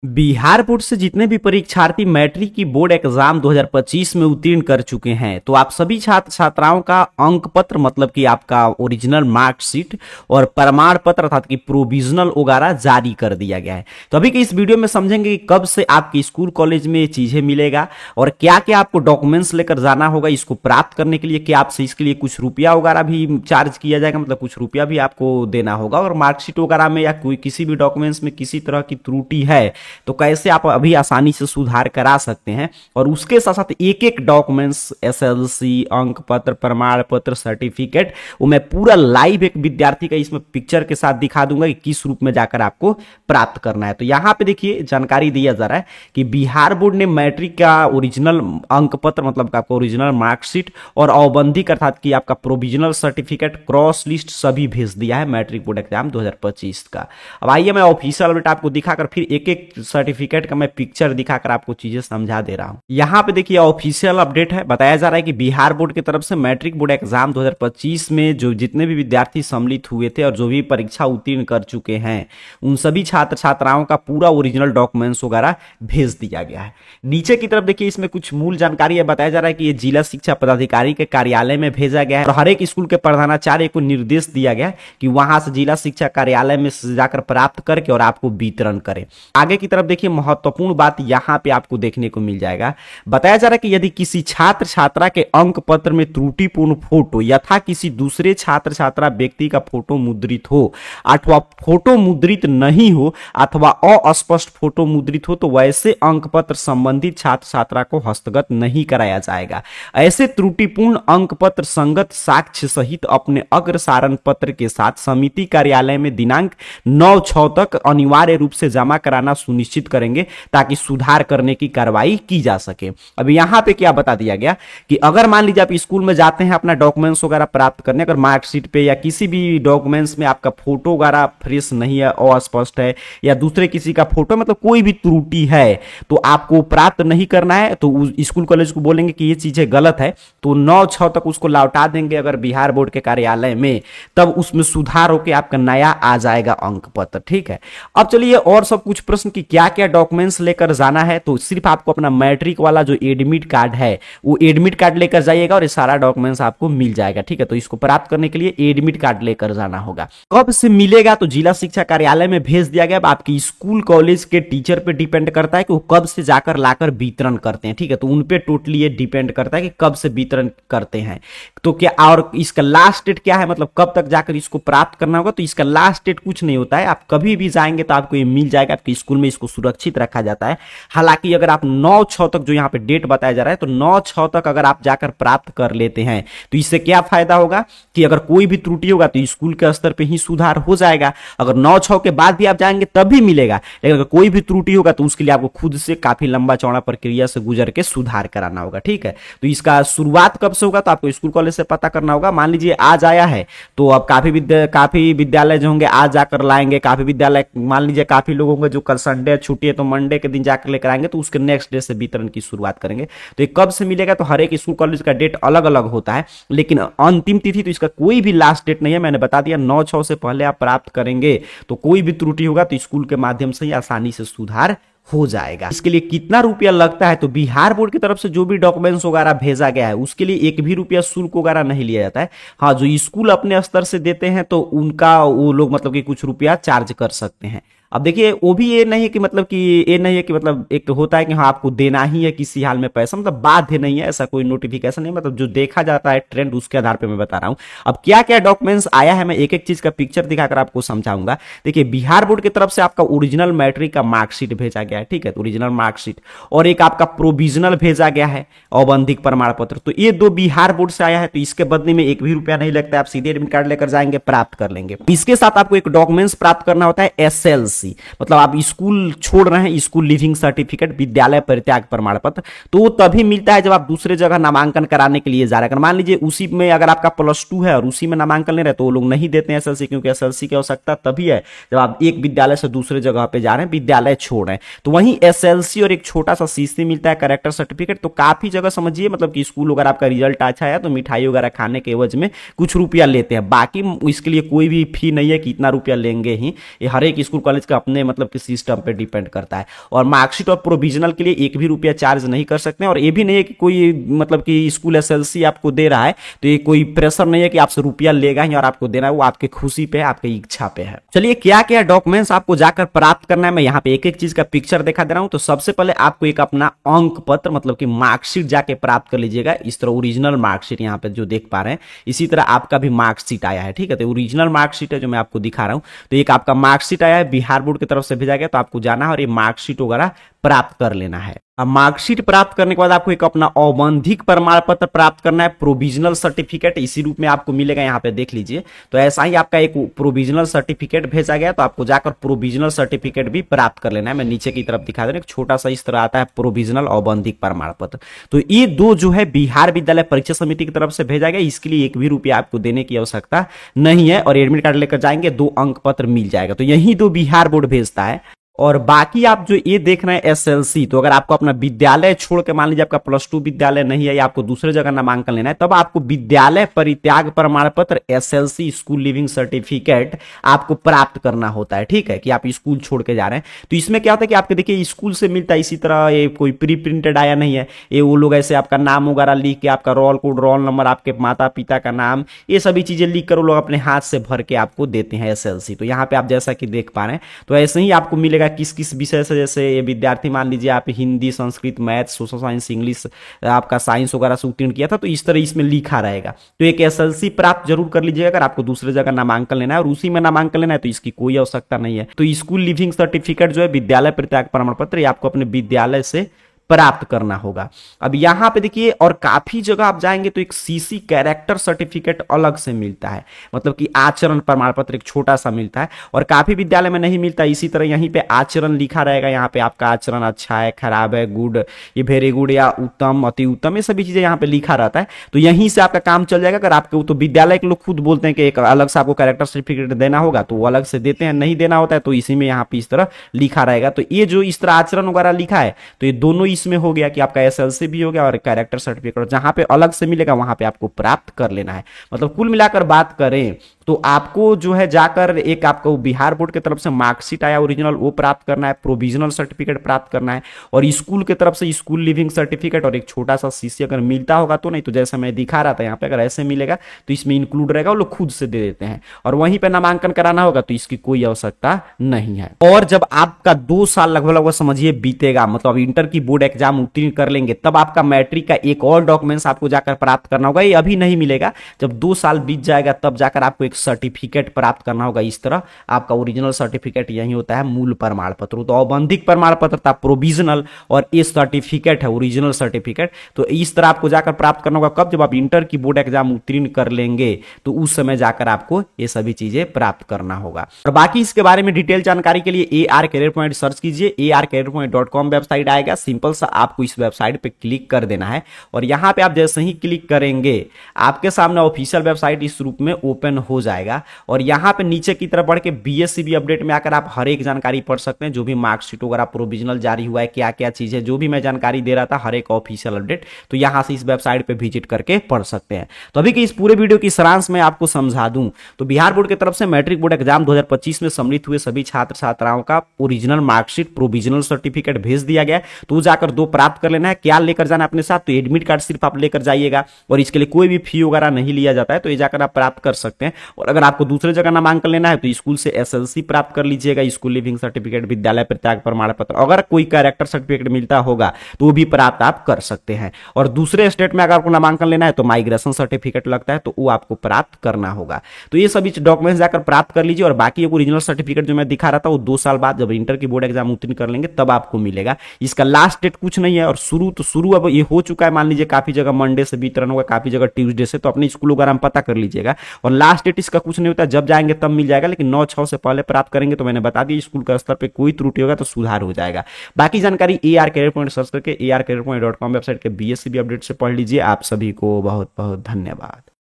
Bihar board से जितने भी परीक्षार्थी मैट्रिक की बोर्ड एग्जाम 2025 में उत्तीर्ण कर चुके हैं, तो आप सभी छात्र छात्राओं का अंक पत्र मतलब कि आपका ओरिजिनल मार्कशीट और प्रमाण पत्र अर्थात कि प्रोविजनल वगैरह जारी कर दिया गया है। तो अभी के इस वीडियो में समझेंगे कि कब से आपके स्कूल कॉलेज में ये चीजें मिलेगा और क्या क्या आपको डॉक्यूमेंट्स लेकर जाना होगा इसको प्राप्त करने के लिए, कि आपसे इसके लिए कुछ रुपया वगैरह भी चार्ज किया जाएगा, मतलब कुछ रुपया भी आपको देना होगा, और मार्कशीट वगैरह में या कोई किसी भी डॉक्यूमेंट्स में किसी तरह की त्रुटि है तो कैसे आप अभी आसानी से सुधार करा सकते हैं। और उसके साथ साथ एक एक डॉक्यूमेंट्स एसएलसी, अंक पत्र, प्रमाण पत्र, सर्टिफिकेट, वो मैं पूरा लाइव एक विद्यार्थी का इसमें पिक्चर के साथ दिखा दूंगा कि किस रूप में जाकर आपको प्राप्त करना है। तो यहां पे देखिए जानकारी दिया जा रहा है कि बिहार बोर्ड ने मैट्रिक का ओरिजिनल अंक पत्र मतलब आपका ओरिजिनल मार्कशीट और औबंधिक अर्थात कि आपका प्रोविजनल सर्टिफिकेट, क्रॉस लिस्ट सभी भेज दिया है मैट्रिक बोर्ड एग्जाम 2025 का। अब आइए मैं ऑफिशियल अपडेट आपको दिखाकर फिर एक एक सर्टिफिकेट का मैं पिक्चर दिखाकर आपको चीजें समझा दे रहा हूं। यहां पे देखिए ऑफिशियल अपडेट है, बताया जा रहा है कि बिहार बोर्ड की तरफ से मैट्रिक बोर्ड एग्जाम 2025 में जो जितने भी विद्यार्थी सम्मिलित हुए थे और जो भी परीक्षा उत्तीर्ण कर चुके हैं उन सभी छात्र छात्राओं का पूरा ओरिजिनल डॉक्यूमेंट्स वगैरह भेज दिया गया है। नीचे की तरफ देखिए इसमें कुछ मूल जानकारी है, बताया जा रहा है कि ये जिला शिक्षा पदाधिकारी के कार्यालय में भेजा गया है और हर एक स्कूल के प्रधानाचार्य को निर्देश दिया गया है कि वहां से जिला शिक्षा कार्यालय में जाकर प्राप्त करके और आपको वितरण करें। आगे की तरफ देखिए महत्वपूर्ण बात यहां पे आपको देखने को मिल जाएगा, बताया जा रहा है कि यदि किसी छात्र छात्रा के अंक पत्र में त्रुटिपूर्ण फोटो यथा किसी दूसरे छात्र छात्रा व्यक्ति का फोटो मुद्रित हो अथवा फोटो मुद्रित नहीं हो अथवा अस्पष्ट फोटो मुद्रित हो तो वैसे अंक पत्र संबंधित छात्र छात्रा को हस्तगत नहीं कराया जाएगा। ऐसे त्रुटिपूर्ण अंक पत्र संगत साक्ष्य सहित अपने अग्रसारण पत्र के साथ समिति कार्यालय में दिनांक 9/6 तक अनिवार्य रूप से जमा कराना सुनिश्चित करेंगे ताकि सुधार करने की कार्रवाई की जा सके। अब यहां पे क्या बता दिया गया कि अगर मान लीजिए आप स्कूल में जाते हैं अपना डॉक्यूमेंट्स वगैरह प्राप्त करने, अगर मार्कशीट पे या किसी भी डॉक्यूमेंट्स में आपका फोटो वगैरह फ्रेश नहीं है, अस्पष्ट है या दूसरे किसी का फोटो मतलब कोई भी त्रुटि है तो आपको प्राप्त नहीं करना है। तो स्कूल कॉलेज को बोलेंगे कि ये चीजें गलत है तो 9/6 तक उसको लौटा देंगे अगर बिहार बोर्ड के कार्यालय में, तब उसमें सुधार होकर आपका नया आ जाएगा अंक पत्र। ठीक है, अब चलिए और सब कुछ प्रश्न की क्या क्या डॉक्यूमेंट्स लेकर जाना है। तो सिर्फ आपको अपना मैट्रिक वाला जो एडमिट कार्ड है वो एडमिट कार्ड लेकर जाइएगा और ये सारा डॉक्यूमेंट्स आपको मिल जाएगा। ठीक है, तो इसको प्राप्त करने के लिए एडमिट कार्ड लेकर जाना होगा। कब से मिलेगा तो जिला शिक्षा कार्यालय में भेज दिया गया। आपकी स्कूल कॉलेज के टीचर पे डिपेंड करता है कि वो कब से जाकर लाकर वितरण करते हैं। ठीक है, तो उन पे टोटली ये डिपेंड करता है कि कब से वितरण करते हैं। तो क्या और इसका लास्ट डेट क्या है, मतलब कब तक जाकर इसको प्राप्त करना होगा। तो इसका लास्ट डेट कुछ नहीं होता है, आप कभी भी जाएंगे तो आपको ये मिल जाएगा। आपके स्कूल में इसको सुरक्षित रखा जाता है। हालांकि अगर आप 9/6 तक जो यहाँ पे डेट बताया जा रहा है तो 9/6 तक अगर आप जाकर प्राप्त कर लेते हैं तो इससे क्या फायदा होगा कि अगर कोई भी त्रुटि होगा तो स्कूल के स्तर पे ही सुधार हो जाएगा। अगर 9/6 के बाद भी आप जाएंगे तभी मिलेगा, लेकिन अगर कोई भी त्रुटि होगा तो उसके लिए आपको खुद से काफी लंबा चौड़ा प्रक्रिया से गुजर के सुधार कराना होगा। ठीक है, तो इसका शुरुआत कब से होगा तो आपको स्कूल कॉलेज से पता करना होगा। मान लीजिए आज आया है तो अब काफी विद्यालय जो होंगे आज जाकर लाएंगे, काफी विद्यालय मान लीजिए काफी लोग होंगे जो कल संडे छुट्टी है तो मंडे के दिन जाकर लेकर आएंगे तो उसके नेक्स्ट डे से वितरण की शुरुआत करेंगे। तो ये कब से मिलेगा तो हर एक स्कूल कॉलेज का डेट अलग अलग होता है, लेकिन अंतिम तिथि तो इसका कोई भी लास्ट डेट नहीं है। मैंने बता दिया 9/6 से पहले आप प्राप्त करेंगे तो कोई भी त्रुटि होगा तो स्कूल के माध्यम से ही आसानी से सुधार हो जाएगा। इसके लिए कितना रुपया लगता है तो बिहार बोर्ड की तरफ से जो भी डॉक्यूमेंट्स वगैरह भेजा गया है उसके लिए 1 भी रुपया शुल्क वगैरह नहीं लिया जाता है। हाँ, जो स्कूल अपने स्तर से देते हैं तो उनका वो लोग मतलब कि कुछ रुपया चार्ज कर सकते हैं। अब देखिए वो भी ये नहीं है कि मतलब कि ये नहीं है कि मतलब एक तो होता है कि हाँ आपको देना ही है किसी हाल में पैसा, मतलब बाध्य नहीं है, ऐसा कोई नोटिफिकेशन नहीं, मतलब जो देखा जाता है ट्रेंड उसके आधार पे मैं बता रहा हूं। अब क्या क्या डॉक्यूमेंट्स आया है मैं एक एक चीज का पिक्चर दिखाकर आपको समझाऊंगा। देखिए बिहार बोर्ड की तरफ से आपका ओरिजिनल मैट्रिक का मार्कशीट भेजा गया है। ठीक है, तो ओरिजिनल मार्कशीट और एक आपका प्रोविजनल भेजा गया है औबंधिक प्रमाण पत्र, तो ये 2 बिहार बोर्ड से आया है। तो इसके बदले में 1 भी रुपया नहीं लगता है, आप सीधे एडमिट कार्ड लेकर जाएंगे प्राप्त कर लेंगे। इसके साथ आपको एक डॉक्यूमेंट्स प्राप्त करना होता है एसएलसी, मतलब आप स्कूल छोड़ रहे हैं, स्कूल लिविंग सर्टिफिकेट, विद्यालय परित्याग प्रमाण पत्र, तो वो तभी मिलता है जब आप दूसरे जगह नामांकन कराने के लिए जा रहे हैं। मान लीजिए उसी में अगर आपका +2 है और उसी में नामांकन ले रहे हैं तो वो लोग नहीं देते हैं एसएलसी, क्योंकि एसएलसी की आवश्यकता तभी है जब आप एक विद्यालय से दूसरे जगह पे जा रहे हैं, विद्यालय छोड़ रहे हैं। तो वहीं एसएलसी और एक छोटा सा सीसी मिलता है कैरेक्टर सर्टिफिकेट। तो काफी जगह समझिए मतलब कि स्कूल वगैरह आपका रिजल्ट अच्छा है तो मिठाई वगैरह खाने के एवज में कुछ रुपया लेते हैं, बाकी इसके लिए कोई भी फी नहीं है कि इतना रुपया लेंगे ही। ये हर एक स्कूल कॉलेज अपने मतलब कि सिस्टम पे डिपेंड करता है। और मार्कशीट और प्रोविजनल के लिए एक भी रुपया चार्ज नहीं कर सकते हैं। और ये भी नहीं है कि कोई मतलब कि स्कूल एसएलसी आपको दे रहा है तो ये कोई प्रेशर नहीं है कि आपसे रुपया लेगा ही और आपको देना है, वो आपके खुशी पे, आपकी इच्छा पे है। चलिए क्या क्या डॉक्यूमेंट्स आपको जाकर प्राप्त करना है, मैं यहाँ पे एक एक चीज का पिक्चर दिखा दे रहा हूं। तो सबसे पहले आपको एक अपना अंक पत्र मतलब कि मार्कशीट जाके प्राप्त कर लीजिएगा। इस तरह ओरिजिनल मार्कशीट यहाँ पे जो देख पा रहे हैं, इसी तरह आपका भी मार्कशीट आया है, ठीक है। तो ओरिजिनल मार्कशीट है जो मैं आपको दिखा रहा हूं। तो एक आपका मार्कशीट आया है, बिहार बोर्ड की तरफ से भेजा गया, तो आपको जाना है और ये मार्कशीट वगैरह प्राप्त कर लेना है। अब मार्कशीट प्राप्त करने के बाद आपको एक अपना औबंधिक प्रमाण पत्र प्राप्त करना है, प्रोविजनल सर्टिफिकेट इसी रूप में आपको मिलेगा, यहाँ पे देख लीजिए। तो ऐसा ही आपका एक प्रोविजनल सर्टिफिकेट भेजा गया, तो आपको जाकर प्रोविजनल सर्टिफिकेट भी प्राप्त कर लेना है। मैं नीचे की तरफ दिखा दे रहा हूं, एक छोटा सा इस तरह आता है प्रोविजनल औबंधिक प्रमाण पत्र। तो ये दो जो है बिहार विद्यालय परीक्षा समिति की तरफ से भेजा गया, इसके लिए एक भी रुपया आपको देने की आवश्यकता नहीं है। और एडमिट कार्ड लेकर जाएंगे, 2 अंक पत्र मिल जाएगा। तो यही 2 बिहार बोर्ड भेजता है। और बाकी आप जो ये देख रहे हैं एसएलसी, तो अगर आपको अपना विद्यालय छोड़ के मान लीजिए आपका +2 विद्यालय नहीं है या आपको दूसरे जगह नामांकन लेना है, तब आपको विद्यालय परित्याग प्रमाण पत्र एसएलसी स्कूल लिविंग सर्टिफिकेट आपको प्राप्त करना होता है, ठीक है, कि आप स्कूल छोड़ के जा रहे हैं। तो इसमें क्या होता है कि आपके देखिए स्कूल से मिलता है, इसी तरह ये कोई प्री प्रिंटेड आया नहीं है, ये वो लोग ऐसे आपका नाम वगैरह लिख के, आपका रोल कोड, रोल नंबर, आपके माता पिता का नाम, ये सभी चीजें लिख कर वो लोग अपने हाथ से भर के आपको देते हैं एसएलसी। तो यहाँ पे आप जैसा कि देख पा रहे हैं, तो ऐसे ही आपको मिलेगा किस किस विषय से। जैसे ये विद्यार्थी मान लीजिए आप Hindi, Sanskrit, math, social science, English, आपका साइंस वगैरह से उत्तीर्ण किया था, तो इस तरह इसमें लिखा रहेगा। तो एक एसएलसी प्राप्त जरूर कर लीजिएगा अगर आपको दूसरे जगह नामांकन लेना है, और उसी में नामांकन लेना है तो इसकी कोई आवश्यकता नहीं है। तो स्कूल लिविंग सर्टिफिकेट जो है विद्यालय परित्याग प्रमाण पत्र, ये आपको अपने विद्यालय से प्राप्त करना होगा। अब यहां पे देखिए, और काफी जगह आप जाएंगे तो एक सीसी कैरेक्टर सर्टिफिकेट अलग से मिलता है, मतलब कि आचरण प्रमाण पत्र एक छोटा सा मिलता है, और काफी विद्यालय में नहीं मिलता। इसी तरह यहीं पे आचरण लिखा रहेगा, यहाँ पे आपका आचरण अच्छा है, खराब है, गुड, ये वेरी गुड या उत्तम, अति उत्तम, ये सभी चीजें यहाँ पे लिखा रहता है। तो यहीं से आपका काम चल जाएगा। अगर आपको तो विद्यालय के लोग खुद बोलते हैं कि एक अलग से आपको कैरेक्टर सर्टिफिकेट देना होगा, तो वो अलग से देते हैं, नहीं देना होता है तो इसी में यहाँ पे इस तरह लिखा रहेगा। तो ये जो इस तरह आचरण वगैरह लिखा है, तो ये दोनों इसमें हो गया कि आपका एसएलसी भी हो गया और कैरेक्टर सर्टिफिकेट, जहां पे अलग से मिलेगा वहां पे आपको प्राप्त कर लेना है। मतलब कुल मिलाकर बात करें तो आपको जो है जाकर एक आपको बिहार बोर्ड की तरफ से मार्कशीट आया ओरिजिनल, वो प्राप्त करना है, प्रोविजनल सर्टिफिकेट प्राप्त करना है, और स्कूल की तरफ से स्कूल लिविंग सर्टिफिकेट और एक छोटा सा सीसी अगर मिलता होगा तो, नहीं तो जैसा मैं दिखा रहा था यहाँ पे अगर ऐसे मिलेगा तो इसमें इंक्लूड रहेगा, वो लोग खुद से दे देते हैं। और वहीं पे नामांकन कराना होगा तो इसकी कोई आवश्यकता नहीं है। और जब आपका 2 साल लगभग समझिए बीतेगा, मतलब इंटर की बोर्ड एग्जाम उत्तीर्ण कर लेंगे, तब आपका मैट्रिक का एक और डॉक्यूमेंट्स आपको जाकर प्राप्त करना होगा। ये अभी नहीं मिलेगा, जब 2 साल बीत जाएगा तब जाकर आपको सर्टिफिकेट प्राप्त करना होगा। इस तरह आपका ओरिजिनल सर्टिफिकेट यही होता है, मूल प्रमाण पत्र। तो औबंधिक प्रमाण पत्र था प्रोविजनल, और ये सर्टिफिकेट है ओरिजिनल सर्टिफिकेट। तो इस तरह आपको जाकर प्राप्त करना होगा कब, जब आप इंटर की बोर्ड एग्जाम उत्तीर्ण कर लेंगे, तो उस समय जाकर आपको ये सभी चीजें प्राप्त करना होगा। और बाकी इसके बारे में डिटेल जानकारी के लिए AR कैरियर पॉइंट सर्च कीजिए, arcareerpoint.com वेबसाइट आएगा। सिंपल सा आपको इस वेबसाइट पे क्लिक कर देना है, और यहां पे आप जैसे ही क्लिक करेंगे आपके सामने ऑफिशियल वेबसाइट इस रूप में ओपन हो जाएगा। और यहां पे नीचे की तरफ बढ़ के BSCB अपडेट में आकर आप हर एक जानकारी पढ़ सकते हैं, जो भी मार्कशीट वगैरह प्रोविजनल जारी हुआ है, क्या क्या चीज है, जो भी मैं जानकारी दे रहा था, हर एक ऑफिशियल अपडेट, तो यहां से इस वेबसाइट पे विजिट करके पढ़ सकते हैं। तो अभी की इस पूरे वीडियो की सारांश में आपको समझा दूं तो बिहार बोर्ड की तरफ से मैट्रिक बोर्ड एग्जाम 2025 में सम्मिलित हुए सभी छात्र छात्राओं का ओरिजिनल मार्कशीट, प्रोविजनल सर्टिफिकेट भेज दिया गया, तो जाकर 2 प्राप्त कर लेना है। क्या लेकर जाना अपने साथ, तो एडमिट कार्ड सिर्फ आप लेकर जाइएगा, और इसके लिए कोई भी फी वगैरह नहीं लिया जाता है, तो ये जाकर आप प्राप्त कर सकते हैं। और अगर आपको दूसरे जगह नामांकन लेना है तो स्कूल से एसएलसी प्राप्त कर लीजिएगा, स्कूल लिविंग सर्टिफिकेट, विद्यालय परित्याग प्रमाण पत्र, अगर कोई कैरेक्टर सर्टिफिकेट मिलता होगा तो वो भी प्राप्त आप कर सकते हैं। और दूसरे स्टेट में अगर आपको नामांकन लेना है तो माइग्रेशन सर्टिफिकेट लगता है, तो वो आपको प्राप्त करना होगा। तो ये सभी डॉक्यूमेंट्स जाकर प्राप्त कर लीजिए। और बाकी ओरिजिनल सर्टिफिकेट जो मैं दिखा रहा था वो 2 साल बाद जब इंटर की बोर्ड एग्जाम उत्तीर्ण कर लेंगे तब आपको मिलेगा। इसका लास्ट डेट कुछ नहीं है, और शुरू अब ये हो चुका है, मान लीजिए काफी जगह मंडे से वितरण होगा, काफी जगह ट्यूसडे से, तो अपने स्कूल वगैरह पता कर लीजिएगा। और लास्ट डेट इसका कुछ नहीं होता, जब जाएंगे तब मिल जाएगा, लेकिन 9/6 से पहले प्राप्त करेंगे तो मैंने बता दिया स्कूल का स्तर पे कोई त्रुटि होगा तो सुधार हो जाएगा। बाकी जानकारी AR कैरियर पॉइंट सर्च करके arcareerpoint.com वेबसाइट के BSCB अपडेट से पढ़ लीजिए। आप सभी को बहुत बहुत धन्यवाद।